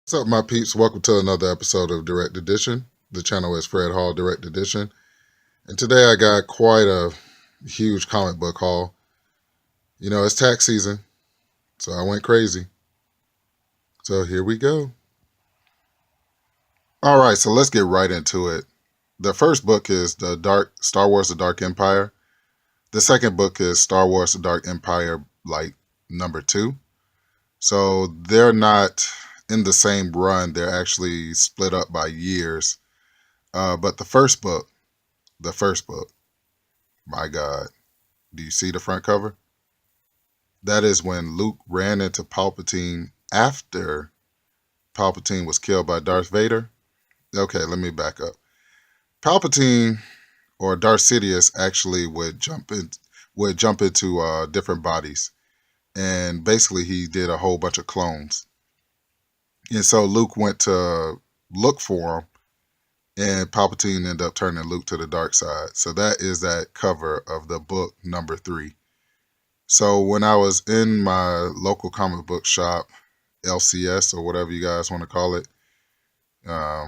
What's up, my peeps? Welcome to another episode of Direct Edition. The channel is Fred Hall Direct Edition. And today I got quite a huge comic book haul. You know, it's tax season, so I went crazy. So here we go. All right, so let's get right into it. The first book is Star Wars The Dark Empire. The second book is Star Wars The Dark Empire, like number 2. So they're not in the same run. They're actually split up by years. But the first book, my God, do you see the front cover? That is when Luke ran into Palpatine after Palpatine was killed by Darth Vader. Okay, let me back up. Palpatine or Darth Sidious actually would jump into different bodies, and basically he did a whole bunch of clones. And so Luke went to look for him, and Palpatine ended up turning Luke to the dark side. So that is that cover of the book number 3. So when I was in my local comic book shop, LCS or whatever you guys want to call it, I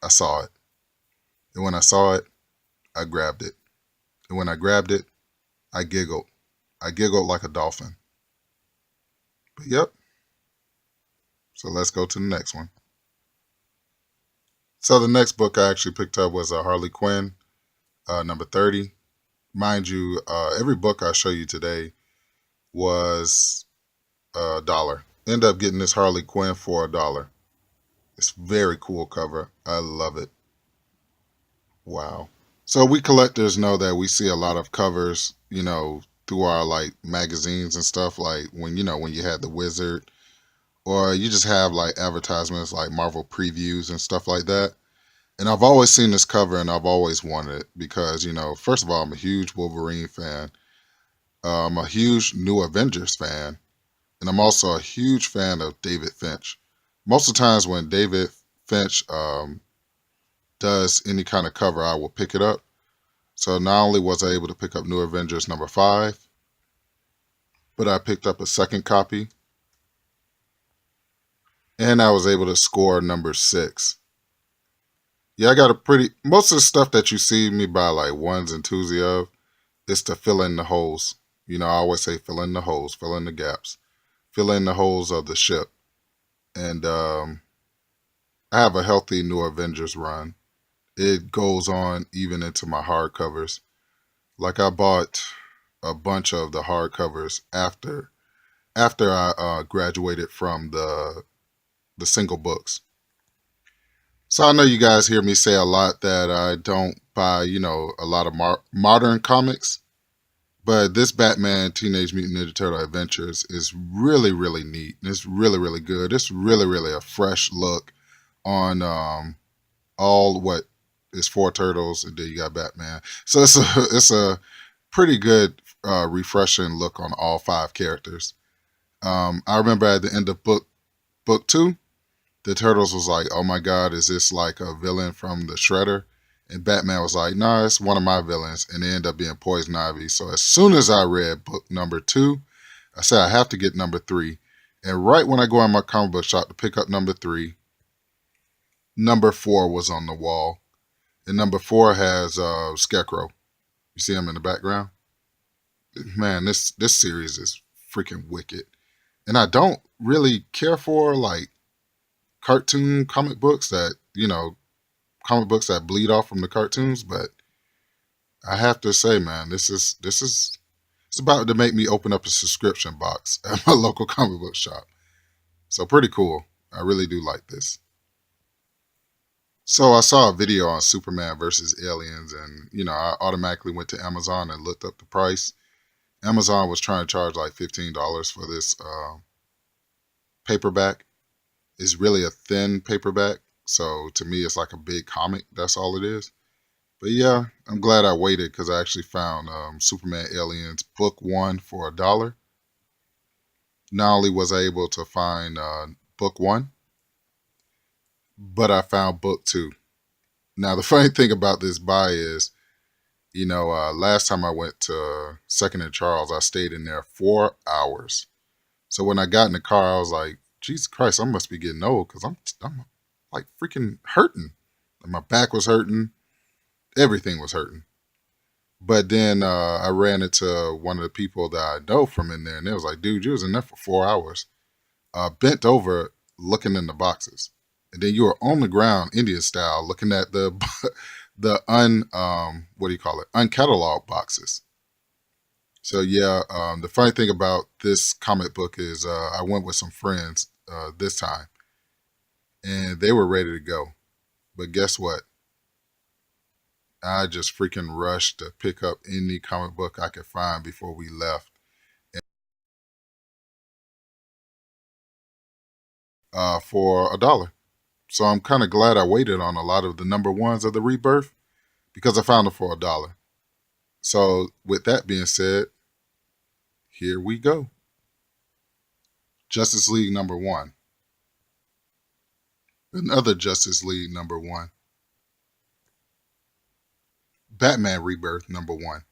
saw it. And when I saw it, I grabbed it. And when I grabbed it, I giggled. I giggled like a dolphin. But yep. So let's go to the next one. So the next book I actually picked up was Harley Quinn, number 30. Mind you, every book I show you today was $1. End up getting this Harley Quinn for $1. It's very cool cover. I love it. Wow. So we collectors know that we see a lot of covers, through our like magazines and stuff, like when you had the Wizard, or you just have like advertisements like Marvel previews and stuff like that. And I've always seen this cover and I've always wanted it because, first of all, I'm a huge Wolverine fan. I'm a huge New Avengers fan. And I'm also a huge fan of David Finch. Most of the times when David Finch does any kind of cover, I will pick it up. So not only was I able to pick up New Avengers number 5, but I picked up a second copy. And I was able to score number 6. Yeah, I got most of the stuff that you see me buy like ones and twosy of is to fill in the holes. I always say fill in the holes, fill in the gaps, fill in the holes of the ship. And I have a healthy New Avengers run. It goes on even into my hardcovers. Like I bought a bunch of the hardcovers after I graduated from the single books. So I know you guys hear me say a lot that I don't buy, a lot of modern comics. But this Batman Teenage Mutant Ninja Turtle Adventures is really, really neat. It's really, really good. It's really, really a fresh look on all what is 4 turtles, and then you got Batman. So it's a pretty good, refreshing look on all 5 characters. I remember at the end of book 2, the turtles was like, "Oh my God, is this like a villain from the Shredder?" And Batman was like, "No, it's one of my villains," and it ended up being Poison Ivy. So as soon as I read book number 2, I said I have to get number 3. And right when I go in my comic book shop to pick up number 3, number 4 was on the wall. And number 4 has Scarecrow. You see him in the background? Man, this series is freaking wicked. And I don't really care for like cartoon comic books that, comic books that bleed off from the cartoons, but I have to say, man, this is it's about to make me open up a subscription box at my local comic book shop. So pretty cool. I really do like this. So I saw a video on Superman versus Aliens, and I automatically went to Amazon and looked up the price. Amazon was trying to charge like $15 for this paperback. It's really a thin paperback, so to me it's like a big comic. That's all it is. But yeah, I'm glad I waited because I actually found Superman Aliens book 1 for $1. Not only was I able to find book 1, but I found book 2. Now the funny thing about this buy is, last time I went to Second and Charles, I stayed in there 4 hours. So when I got in the car, I was like Jesus Christ, I must be getting old because I'm like freaking hurting. My back was hurting. Everything was hurting. But then I ran into one of the people that I know from in there, and they was like, dude, you was in there for 4 hours, bent over looking in the boxes. And then you were on the ground, Indian style, looking at the the what do you call it, uncatalogued boxes. So yeah, the funny thing about this comic book is I went with some friends this time, and they were ready to go. But guess what? I just freaking rushed to pick up any comic book I could find before we left for $1. So I'm kind of glad I waited on a lot of the number ones of the Rebirth because I found them for $1. So with that being said, here we go. Justice League number one. Another Justice League number one. Batman Rebirth number one.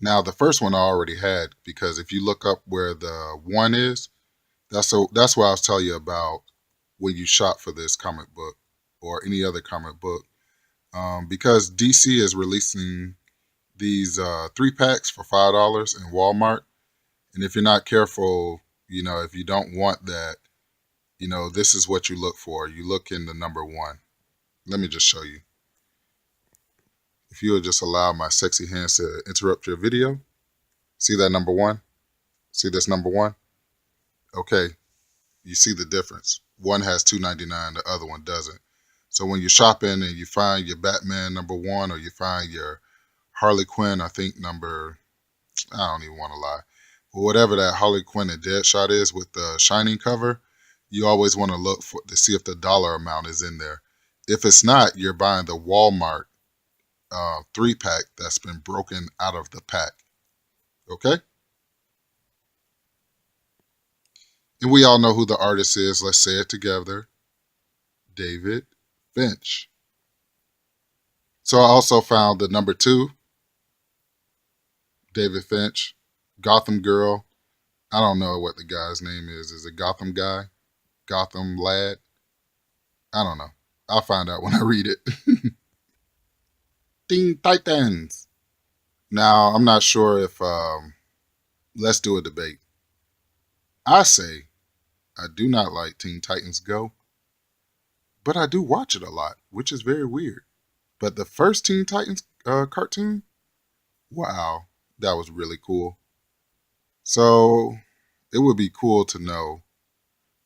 Now the first one I already had because if you look up where the one is, that's what I was telling you about when you shop for this comic book or any other comic book. Because DC is releasing these 3 packs for $5 in Walmart, and if you're not careful, if you don't want that, this is what you look for. You look in the number one. Let me just show you. If you would just allow my sexy hands to interrupt your video. See that number one? See this number one? Okay, you see the difference. One has $2.99, the other one doesn't. So when you're shopping and you find your Batman number one or you find your Harley Quinn, I think I don't even want to lie, but whatever that Harley Quinn and Deadshot is with the Shining cover, you always want to look to see if the dollar amount is in there. If it's not, you're buying the Walmart 3-pack that's been broken out of the pack. Okay? And we all know who the artist is. Let's say it together. David Finch. So I also found the number 2, David Finch, Gotham Girl. I don't know what the guy's name is. Is it Gotham Guy? Gotham Lad? I don't know. I'll find out when I read it. Teen Titans. Now, I'm not sure if, let's do a debate. I say I do not like Teen Titans Go, but I do watch it a lot, which is very weird. But the first Teen Titans cartoon, wow, that was really cool. So it would be cool to know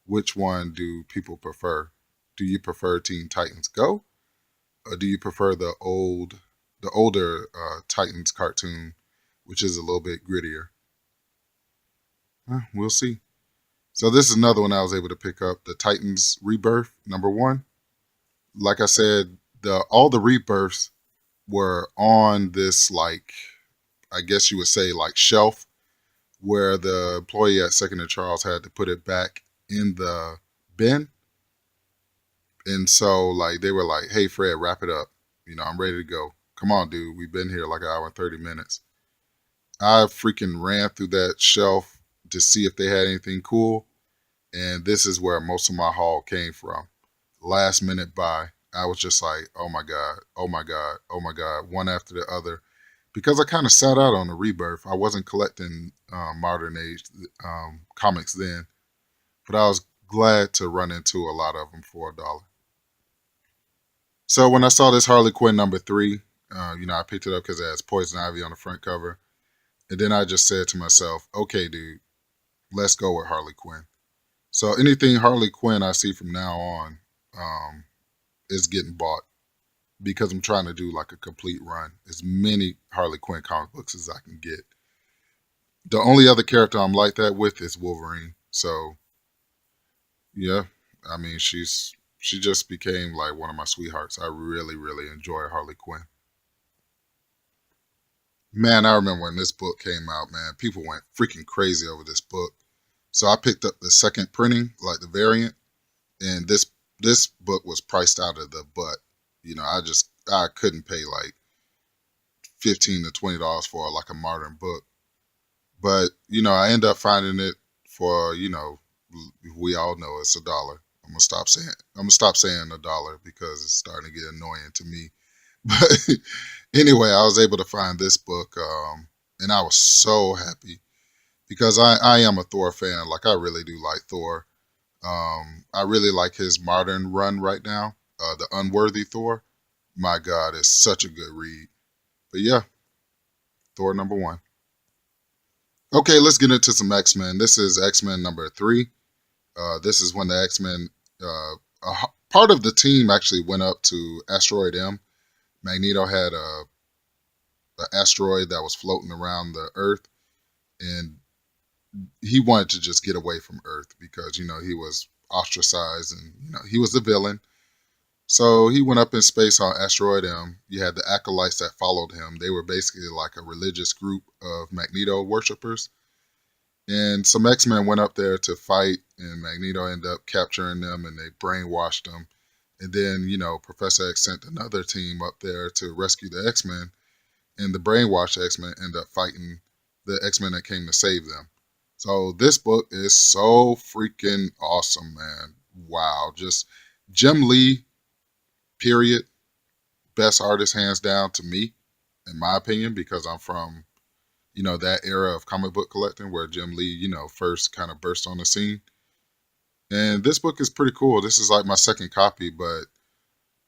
which one do people prefer. Do you prefer Teen Titans Go, or do you prefer the older Titans cartoon, which is a little bit grittier? We'll see. So this is another one I was able to pick up, the Titans Rebirth number one. Like I said, all the rebirths were on this, like, I guess you would say, like, shelf where the employee at Second and Charles had to put it back in the bin. And so, like, they were like, hey, Fred, wrap it up. I'm ready to go. Come on, dude. We've been here like an hour and 30 minutes. I freaking ran through that shelf to see if they had anything cool. And this is where most of my haul came from. Last minute buy. I was just like, oh my God, oh my God, oh my God, one after the other. Because I kind of sat out on the Rebirth. I wasn't collecting modern age comics then. But I was glad to run into a lot of them for $1. So when I saw this Harley Quinn number 3, I picked it up because it has Poison Ivy on the front cover. And then I just said to myself, okay, dude, let's go with Harley Quinn. So anything Harley Quinn I see from now on is getting bought because I'm trying to do like a complete run. As many Harley Quinn comic books as I can get. The only other character I'm like that with is Wolverine. So, yeah, I mean, she just became like one of my sweethearts. I really, really enjoy Harley Quinn. Man, I remember when this book came out, man, people went freaking crazy over this book. So I picked up the second printing, like the variant, and this book was priced out of the butt. I couldn't pay like $15 to $20 for like a modern book. But, I ended up finding it for, We all know it's $1. I'm gonna stop saying $1 because it's starting to get annoying to me. But anyway, I was able to find this book, and I was so happy because I am a Thor fan. Like I really do like Thor. I really like his modern run right now, the Unworthy Thor. My God, it's such a good read. But yeah, Thor #1. Okay, let's get into some X Men. This is X Men #3. This is when the X Men, part of the team actually went up to Asteroid M. Magneto had a asteroid that was floating around the Earth, and he wanted to just get away from Earth because he was ostracized and he was the villain. So he went up in space on Asteroid M. You had the acolytes that followed him. They were basically like a religious group of Magneto worshippers. And some X-Men went up there to fight, and Magneto ended up capturing them, and they brainwashed them. And then, Professor X sent another team up there to rescue the X-Men, and the brainwashed X-Men ended up fighting the X-Men that came to save them. So this book is so freaking awesome, man. Wow. Just Jim Lee, period. Best artist hands down to me, in my opinion, because I'm from, that era of comic book collecting where Jim Lee, first kind of burst on the scene. And this book is pretty cool. This is like my second copy, but,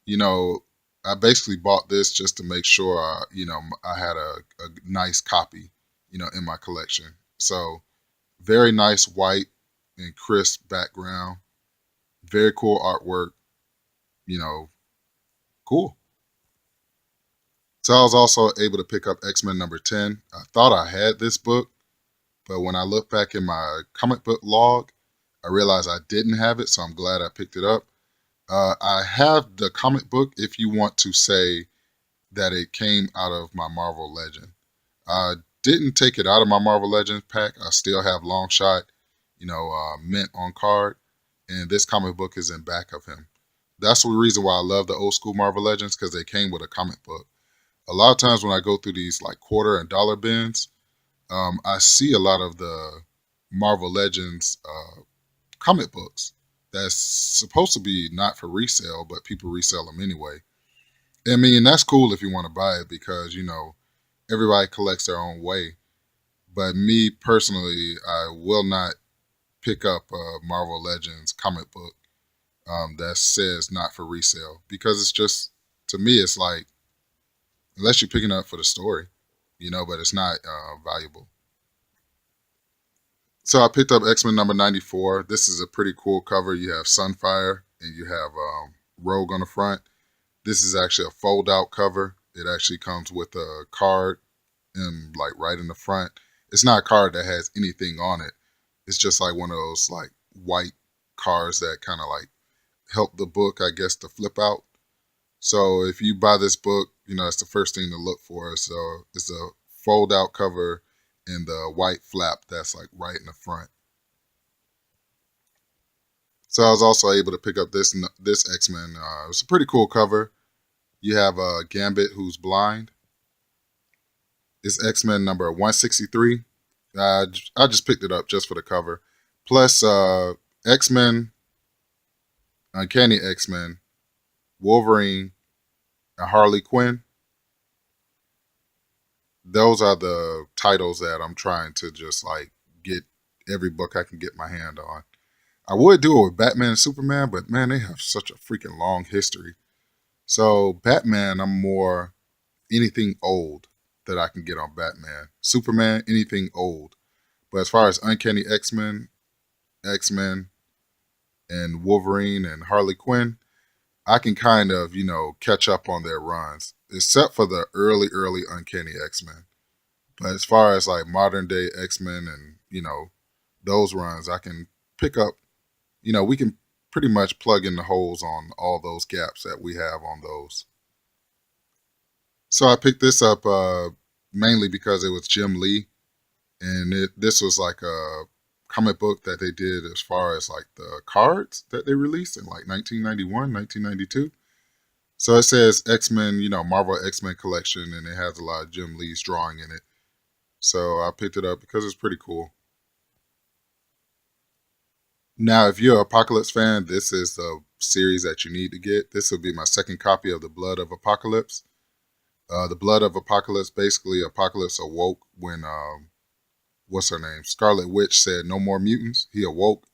you know, I basically bought this just to make sure, I had a nice copy, in my collection. So very nice white and crisp background, very cool artwork, you know, cool. So I was also able to pick up X-Men #10. I thought I had this book, but when I look back in my comic book log, I realized I didn't have it, so I'm glad I picked it up. I have the comic book if you want to say that it came out of my Marvel Legend. I didn't take it out of my Marvel Legends pack. I still have Longshot, mint on card, and this comic book is in back of him. That's the reason why I love the old school Marvel Legends because they came with a comic book. A lot of times when I go through these like quarter and dollar bins, I see a lot of the Marvel Legends comic books that's supposed to be not for resale, but people resell them anyway. I mean, that's cool if you want to buy it because, everybody collects their own way. But me personally, I will not pick up a Marvel Legends comic book that says not for resale because it's just, to me, it's like, unless you're picking it up for the story, but it's not valuable. So I picked up X Men #94. This is a pretty cool cover. You have Sunfire and you have Rogue on the front. This is actually a fold out cover. It actually comes with a card and like right in the front. It's not a card that has anything on it. It's just like one of those like white cards that kind of like help the book, I guess, to flip out. So if you buy this book, it's the first thing to look for. So it's a fold out cover and the white flap that's like right in the front. So I was also able to pick up this X-Men. It's a pretty cool cover. You have Gambit who's blind. It's X-Men number 163. I just picked it up just for the cover. Plus X-Men, Uncanny X-Men, Wolverine, and Harley Quinn. Those are the titles that I'm trying to just like get every book I can get my hand on. I would do it with Batman and Superman, but man, they have such a freaking long history. So Batman, I'm more anything old that I can get on Batman. Superman, anything old. But as far as Uncanny X-Men, X-Men, and Wolverine and Harley Quinn, I can kind of, catch up on their runs, except for the early Uncanny X-Men. But as far as like modern day X-Men and, those runs, I can pick up, we can pretty much plug in the holes on all those gaps that we have on those. So I picked this up mainly because it was Jim Lee, and this was like a comic book that they did as far as like the cards that they released in like 1991, 1992. So it says X-Men, Marvel X-Men collection, and it has a lot of Jim Lee's drawing in it. So I picked it up because it's pretty cool. Now, if you're an Apocalypse fan, this is the series that you need to get. This will be my second copy of The Blood of Apocalypse. The Blood of Apocalypse, basically, Apocalypse awoke when, what's her name? Scarlet Witch said no more mutants. He awoke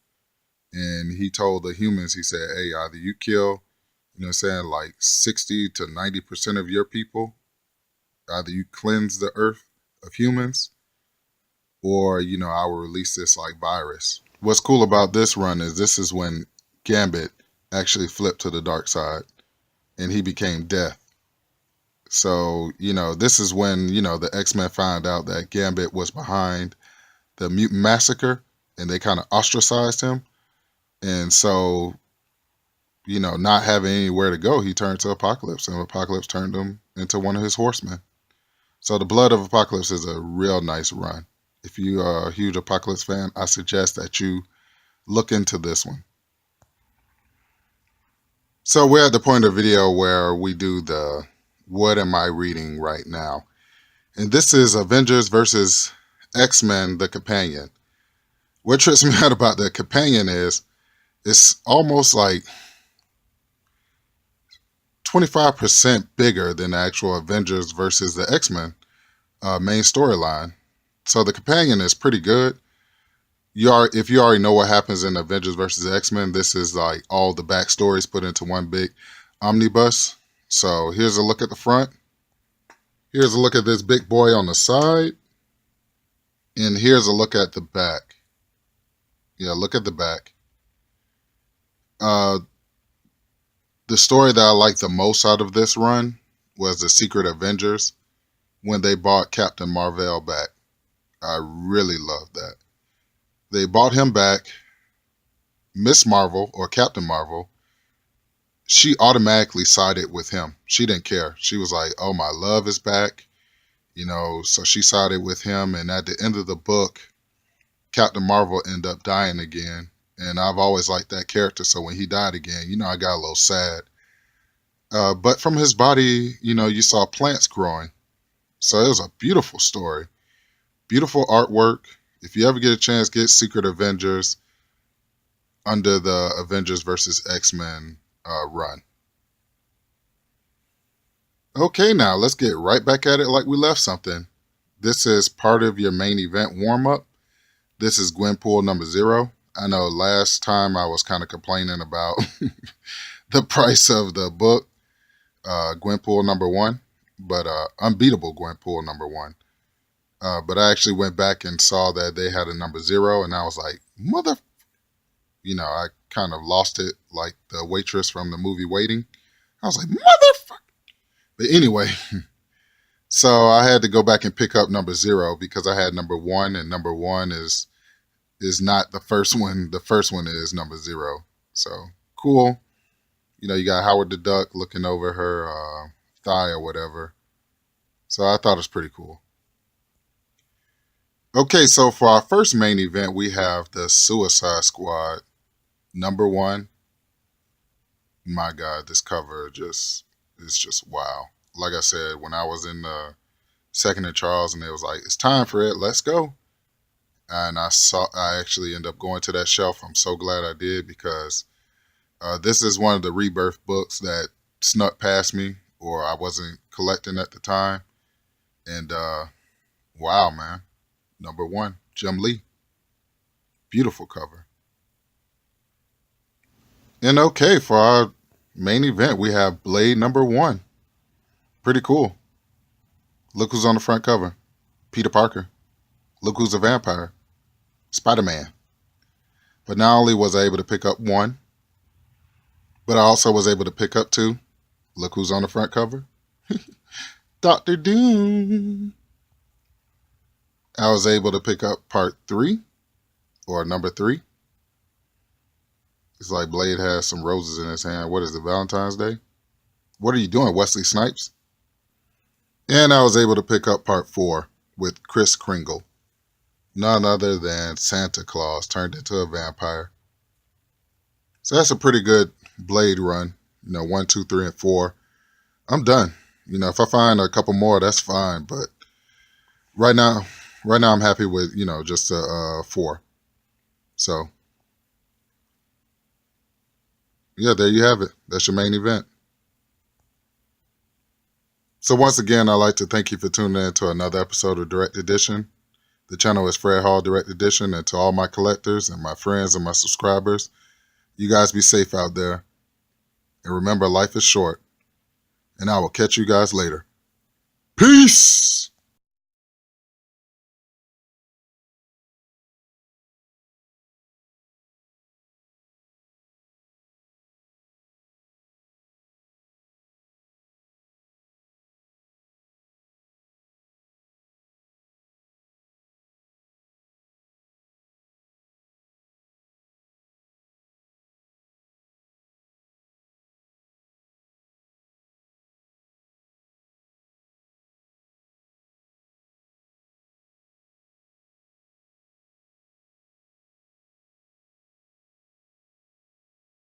and he told the humans, he said, hey, either you kill, you know what I'm saying, like 60 to 90% of your people, either you cleanse the earth of humans, or, you know, I will release this like virus. What's cool about this run is this is when Gambit actually flipped to the dark side and he became Death. So, you know, this is when, you know, the X-Men found out that Gambit was behind the mutant massacre and they kind of ostracized him. And so, you know, not having anywhere to go, he turned to Apocalypse and Apocalypse turned him into one of his horsemen. So the Blood of Apocalypse is a real nice run. If you are a huge Apocalypse fan, I suggest that you look into this one. So we're at the point of the video where we do the what am I reading right now? And this is Avengers versus X-Men, The Companion. What trips me out about The Companion is it's almost like 25% bigger than the actual Avengers versus the X-Men main storyline. So The Companion is pretty good. If you already know what happens in Avengers versus X-Men, this is like all the backstories put into one big omnibus. So here's a look at the front. Here's a look at this big boy on the side. And here's a look at the back. Yeah, look at the back. The story that I liked the most out of this run was the Secret Avengers when they bought Captain Marvel back. I really loved that. They bought him back. Miss Marvel, or Captain Marvel, she automatically sided with him. She didn't care. She was like, oh, my love is back. You know, so she sided with him. And at the end of the book, Captain Marvel ended up dying again. And I've always liked that character. So when he died again, you know, I got a little sad. But from his body, you know, you saw plants growing. So it was a beautiful story. Beautiful artwork. If you ever get a chance, get Secret Avengers under the Avengers versus X-Men run. Okay, now let's get right back at it like we left something. This is part of your main event warm-up. This is Gwenpool number 0. I know last time I was kind of complaining about the price of the book, Gwenpool number 1, but Unbeatable Gwenpool number 1. But I actually went back and saw that they had a number 0, and I was like, mother... You know, I kind of lost it like the waitress from the movie Waiting. I was like, motherfucker. But anyway, so I had to go back and pick up number 0 because I had number 1, and number 1 is not the first one. The first one is number 0. So cool. You know, you got Howard the Duck looking over her thigh or whatever. So I thought it was pretty cool. Okay, so for our first main event, we have the Suicide Squad number 1. My God, this cover is just wow. Like I said, when I was in the Second and Charles and it was like, it's time for it, let's go. And I actually ended up going to that shelf. I'm so glad I did because this is one of the Rebirth books that snuck past me or I wasn't collecting at the time. And wow, man. Number 1, Jim Lee. Beautiful cover. And okay, for our main event, we have Blade number 1. Pretty cool. Look who's on the front cover. Peter Parker. Look who's a vampire. Spider-Man. But not only was I able to pick up 1, but I also was able to pick up 2. Look who's on the front cover. Dr. Doom. I was able to pick up part 3, or number 3. It's like Blade has some roses in his hand. What is it, Valentine's Day? What are you doing, Wesley Snipes? And I was able to pick up part 4 with Kris Kringle. None other than Santa Claus turned into a vampire. So that's a pretty good Blade run. You know, 1, 2, 3, and 4. I'm done. You know, if I find a couple more, that's fine. But right now I'm happy with, you know, just 4. So yeah, there you have it. That's your main event. So once again, I'd like to thank you for tuning in to another episode of Direct Edition. The channel is Fred Hall Direct Edition, and to all my collectors and my friends and my subscribers, you guys be safe out there. And remember, life is short, and I will catch you guys later. Peace!